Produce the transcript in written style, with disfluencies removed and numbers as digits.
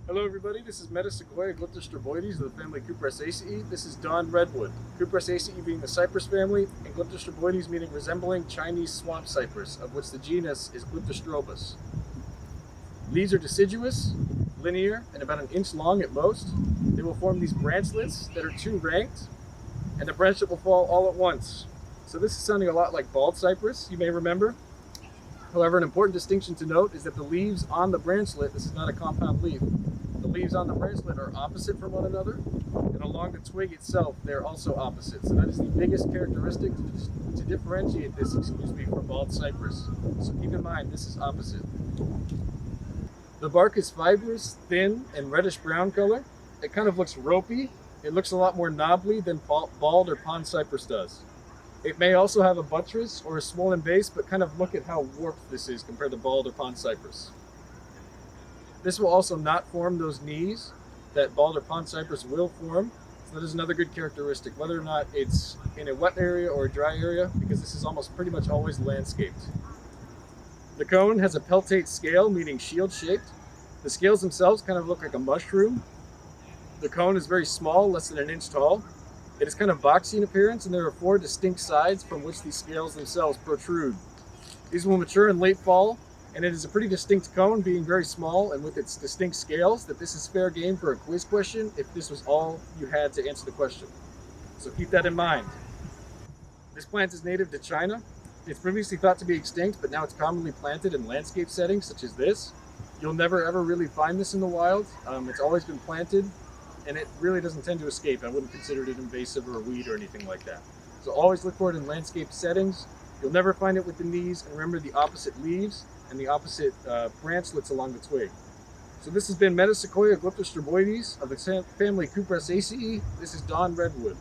Hello everybody, this is Metasequoia, gylptostroboides of the family Cupressaceae. This is dawn-redwood, Cupressaceae being the cypress family, and gylptostroboides meaning resembling Chinese swamp cypress, of which the genus is Glyptostrobus. Leaves are deciduous, linear, and about an inch long at most. They will form these branchlets that are two-ranked, and a branchlet will fall all at once. So this is sounding a lot like bald cypress, you may remember. However, an important distinction to note is that the leaves on the branchlet, this is not a compound leaf, the leaves on the branchlet are opposite from one another, and along the twig itself, they're also opposite. So that is the biggest characteristic to differentiate this, from bald cypress. So keep in mind, this is opposite. The bark is fibrous, thin, and reddish-brown color. It kind of looks ropey. It looks a lot more knobbly than bald or pond cypress does. It may also have a buttress or a swollen base, but kind of look at how warped this is compared to bald or pond cypress. This will also not form those knees that bald or pond cypress will form. So that is another good characteristic, whether or not it's in a wet area or a dry area, because this is almost pretty much always landscaped. The cone has a peltate scale, meaning shield-shaped. The scales themselves kind of look like a mushroom. The cone is very small, less than an inch tall. It is kind of boxy in appearance, and there are 4 distinct sides from which these scales themselves protrude. These will mature in late fall, and it is a pretty distinct cone, being very small and with its distinct scales, that this is fair game for a quiz question if this was all you had to answer the question. So keep that in mind. This plant is native to China. It's previously thought to be extinct, but now it's commonly planted in landscape settings such as this. You'll never ever really find this in the wild. It's always been planted, and it really doesn't tend to escape. I wouldn't consider it invasive or a weed or anything like that. So always look for it in landscape settings. You'll never find it with the knees, and remember the opposite leaves and the opposite branchlets along the twig. So this has been Metasequoia glyptostroboides of the family Cupressaceae. This is dawn-redwood.